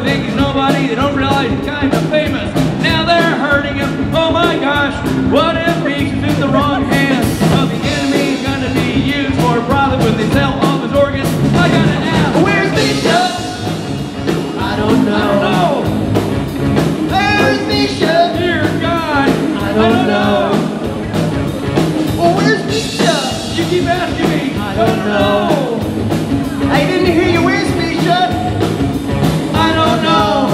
They think he's nobody. They don't realize he's kind of famous. Now they're hurting him. Oh my gosh, what if Misha's in the wrong hands? Well, the enemy's gonna be used for a profit when they sell all of his organs. I gotta ask, where's Misha? I don't know. Where's Misha? Dear God, I don't know. Well, where's Misha? You keep asking me. I don't know. I didn't hear you. Where's Misha? I don't know.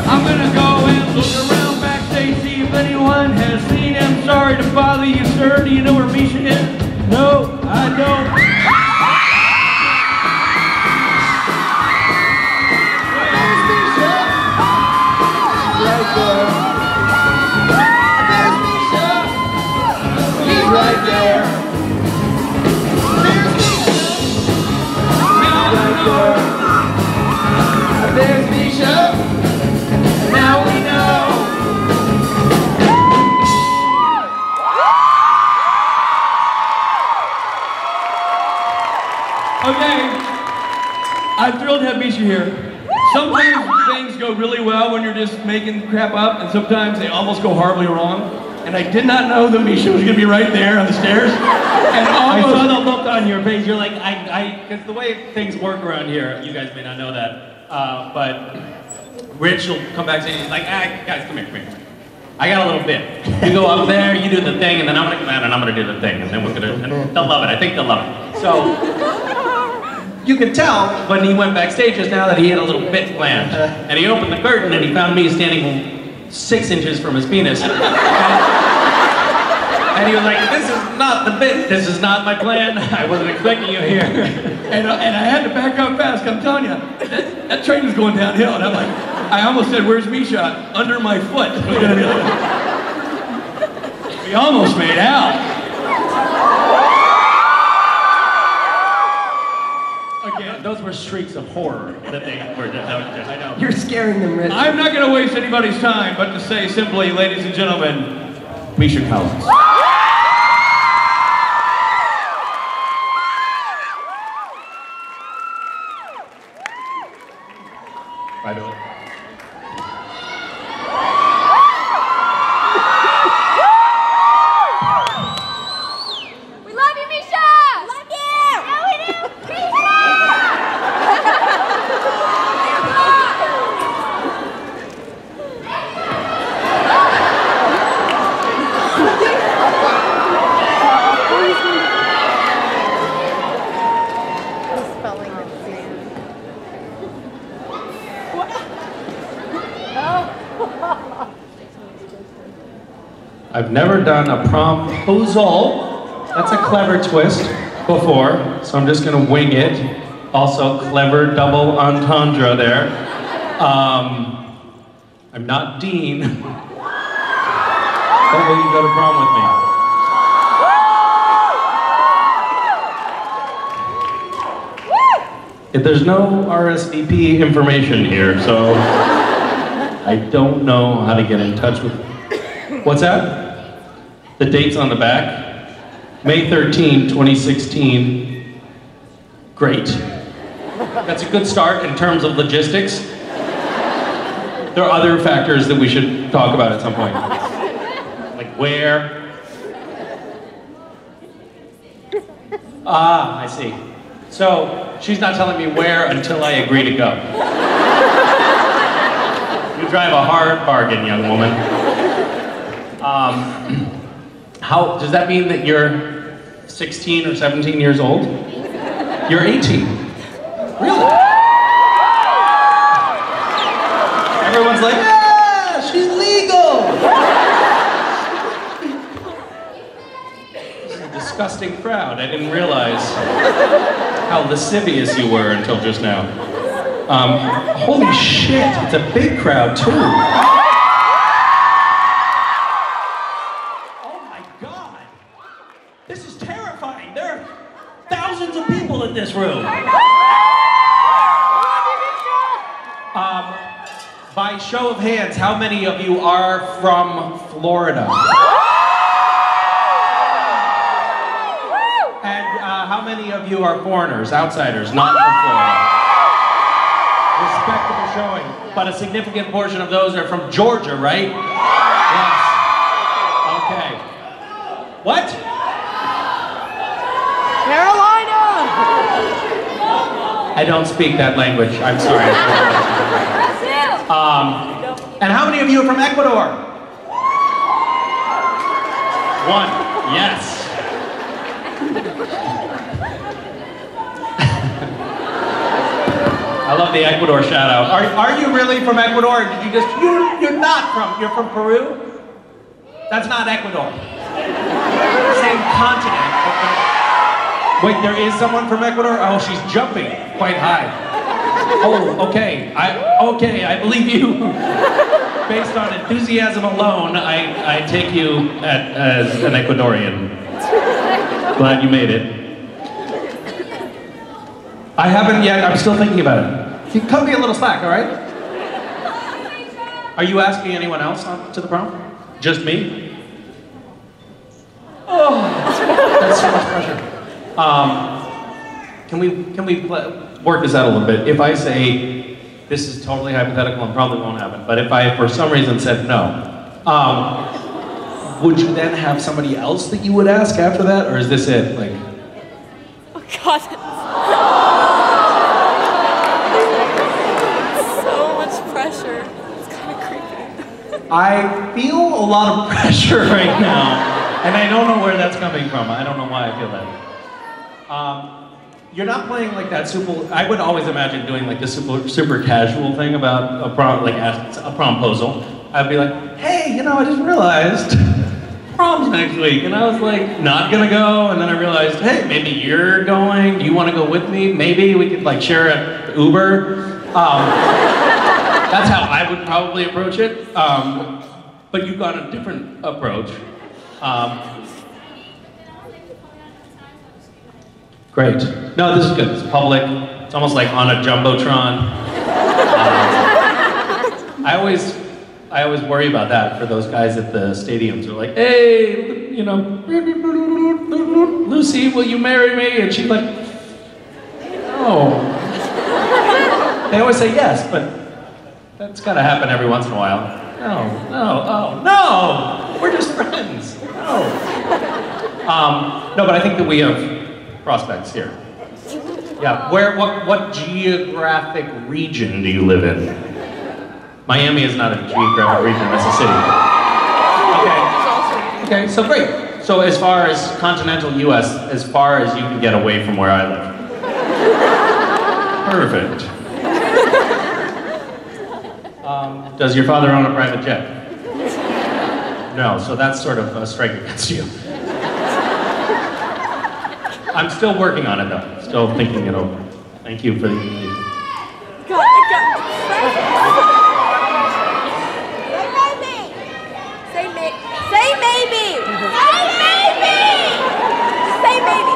I'm gonna go and look around backstage, see if anyone has seen him. Sorry to bother you, sir. Do you know where Misha is? No, I don't. Where's Misha? Right there. There's Misha. He's right there. There's Misha. Right there. There's Misha. Now we know. Okay, I'm thrilled to have Misha here. Sometimes things go really well when you're just making crap up, and sometimes they almost go horribly wrong. And I did not know that Misha was gonna be right there on the stairs. And I almost saw the look on your face. You're like, because the way things work around here, you guys may not know that, but Rich will come back and he's like, guys, come here. I got a little bit. You go up there, you do the thing, and then I'm gonna come out and I'm gonna do the thing, and then we're gonna, and they'll love it. I think they'll love it. So, you could tell when he went backstage just now that he had a little bit planned. And he opened the curtain and he found me standing 6 inches from his penis. And he was like, this is not the bit, this is not my plan. I wasn't expecting you here. and I had to back up fast. I'm telling you, that train was going downhill, and I'm like, I almost said, "Where's Misha?" Under my foot. It was gonna be like, we almost made out. Again, those were shrieks of horror that they were. I know. You're scaring them, Rich. I'm not going to waste anybody's time, but to say simply, ladies and gentlemen, Misha Collins. By the way. We love you, Misha! Love you! Yeah, we do! I've never done a promposal. That's a clever twist before, so I'm just gonna wing it. Also, clever double entendre there. I'm not Dean. But will you go to prom with me? There's no RSVP information here, so I don't know how to get in touch with. What's that? The date's on the back. May 13, 2016. Great. That's a good start in terms of logistics. There are other factors that we should talk about at some point. Like where? Ah, I see. So, she's not telling me where until I agree to go. You drive a hard bargain, young woman. How, does that mean that you're 16 or 17 years old? You're 18. Really? Everyone's like, yeah, she's legal. This is a disgusting crowd. I didn't realize how lascivious you were until just now. Holy shit, it's a big crowd too. Oh my God. This is terrifying. There are thousands of people in this room. By show of hands, how many of you are from Florida? And how many of you are foreigners, outsiders, not from Florida? Respectable showing, but a significant portion of those are from Georgia, right? Yes. Okay. What? Carolina! I don't speak that language. I'm sorry. And how many of you are from Ecuador? One. Yes. I love the Ecuador shout out. Are you really from Ecuador? Or did you just, you're not from, you're from Peru? That's not Ecuador. Same continent. Wait, there is someone from Ecuador? Oh, she's jumping quite high. Oh, okay. I believe you. Based on enthusiasm alone, I take you as an Ecuadorian. Glad you made it. I haven't yet, I'm still thinking about it. You cut me a little slack, all right? Are you asking anyone else to the prom? Just me? Oh, that's so much pressure. Can we work this out a little bit? If I say, this is totally hypothetical and probably won't happen, but if I, for some reason, said no, would you then have somebody else that you would ask after that, or is this it? Like, Oh God. So much pressure. It's kind of creepy. I feel a lot of pressure right now, and I don't know where that's coming from. I don't know why I feel that. You're not playing like that super. I would always imagine doing like the super casual thing about a prom, like a promposal. I'd be like, hey, you know, I just realized prom's next week, and I was like, not gonna go, and then I realized, hey, maybe you're going. Do you want to go with me? Maybe we could like share an Uber. That's how I would probably approach it. But you've got a different approach. Great. No, this is good. It's public. It's almost like on a jumbotron. I always worry about that for those guys at the stadiums. They're like, hey, you know, Lucy, will you marry me? And she's like, no. They always say yes, but that's got to happen every once in a while. No, we're just friends. No. No, but I think that we have prospects here. Yeah, what geographic region do you live in? Miami is not a geographic region, that's a city. Okay, so great. So as far as continental US, as far as you can get away from where I live. Perfect. Does your father own a private jet? No, so that's sort of a strike against you. I'm still working on it though. Still thinking it over. Thank you for the invitation. Say maybe. Say maybe. Say maybe.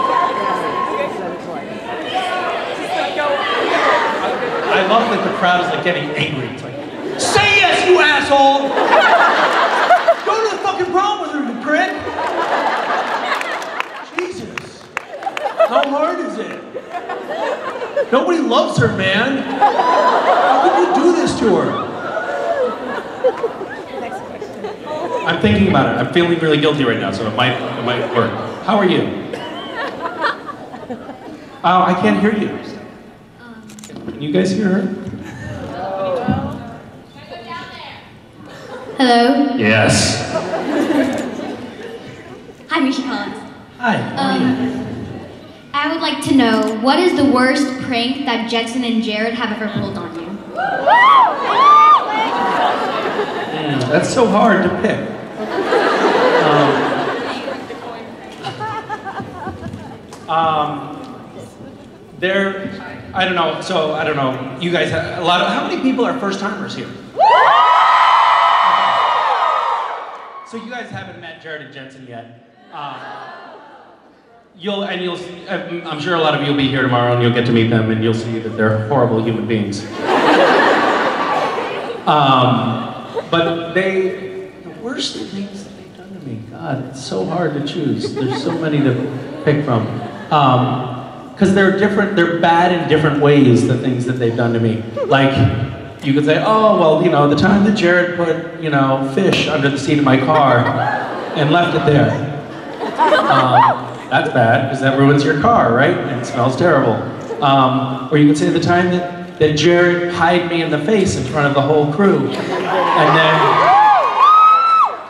I love that the crowd is like getting angry. It's like, say yes, you asshole! Go to the fucking prom with her, you prick! Jesus. How hard is it? Nobody loves her, man. How could you do this to her? I'm thinking about it. I'm feeling really guilty right now, so it might work. How are you? Oh, I can't hear you. Can you guys hear her? Hello? Yes. Hi, Misha Collins. Hi, how are you? I would like to know, what is the worst prank that Jetson and Jared have ever pulled on you? That's so hard to pick. I don't know, you guys have how many people are first timers here? So you guys haven't met Jared and Jensen yet. I'm sure a lot of you will be here tomorrow and you'll get to meet them and you'll see that they're horrible human beings. But the worst things that they've done to me, God, it's so hard to choose. There's so many to pick from. Because they're bad in different ways, the things that they've done to me. Like, you could say, oh, well, you know, the time that Jared put, you know, fish under the seat of my car and left it there. That's bad, because that ruins your car, right? And it smells terrible. Or you could say the time that Jared pied me in the face in front of the whole crew.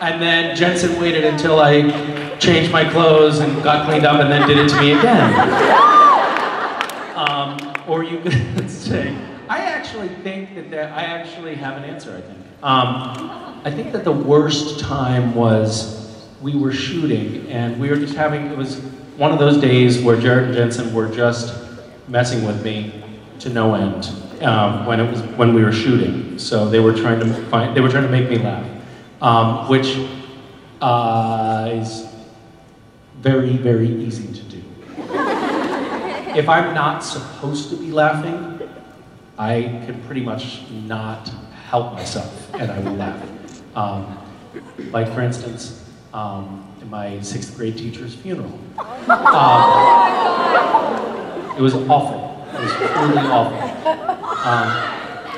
And then Jensen waited until I changed my clothes and got cleaned up and then did it to me again. Or you could say, I actually think that I actually have an answer, I think. I think that the worst time was we were shooting and we were just having, it was one of those days where Jared and Jensen were just messing with me to no end when we were shooting. So they were trying to make me laugh, which is very, very easy to do. If I'm not supposed to be laughing, I can pretty much not help myself, and I will laugh. Like for instance, in my 6th grade teacher's funeral. It was awful. It was truly awful.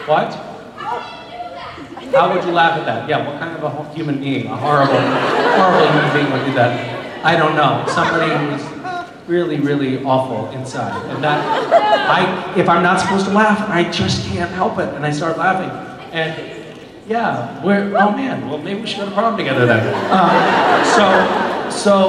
What? How would you laugh at that? Yeah, what kind of a human being, a horrible human being would do that? I don't know. Somebody who's really, really awful inside. And that, if I'm not supposed to laugh, I just can't help it, and I start laughing. And yeah, oh man, well maybe we should go to prom together then. So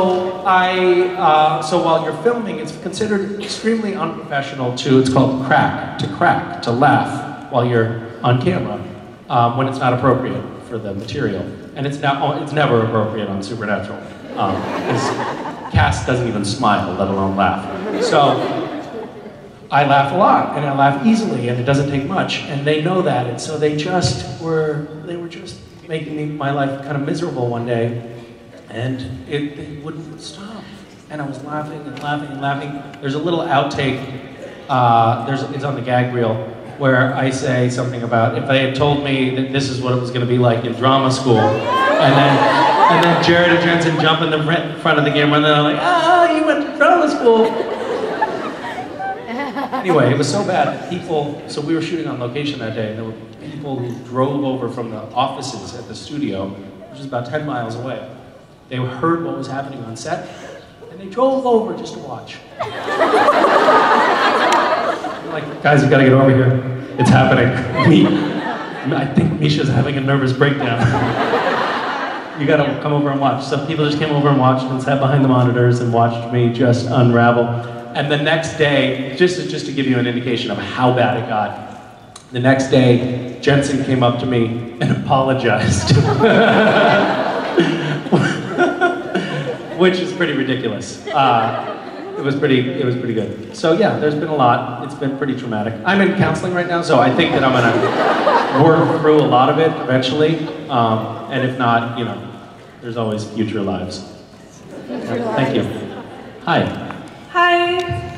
while you're filming, it's considered extremely unprofessional it's called crack, to laugh while you're on camera, when it's not appropriate for the material. And it's never appropriate on Supernatural. Cass doesn't even smile, let alone laugh. So I laugh a lot, and I laugh easily, and it doesn't take much, and they know that, and so they were just making my life kind of miserable one day, and they wouldn't stop. And I was laughing and laughing and laughing. There's a little outtake, it's on the gag reel, where I say something about if they had told me that this is what it was going to be like in drama school, and then Jared and Jensen jump in the front of the camera, and then I'm like, you went to drama school. Anyway, it was so bad. So we were shooting on location that day, and there were people who drove over from the offices at the studio, which is about 10 miles away. They heard what was happening on set, and they drove over just to watch. I'm like, guys, you gotta get over here. It's happening. I think Misha's having a nervous breakdown. You gotta come over and watch. Some people just came over and watched and sat behind the monitors and watched me just unravel. And the next day, just to give you an indication of how bad it got, the next day, Jensen came up to me and apologized. Which is pretty ridiculous. It was pretty good. So yeah, there's been a lot. It's been pretty traumatic. I'm in counseling right now, so I think that I'm gonna work through a lot of it eventually. And if not, you know, there's always future lives. Thank you. Hi. Hi.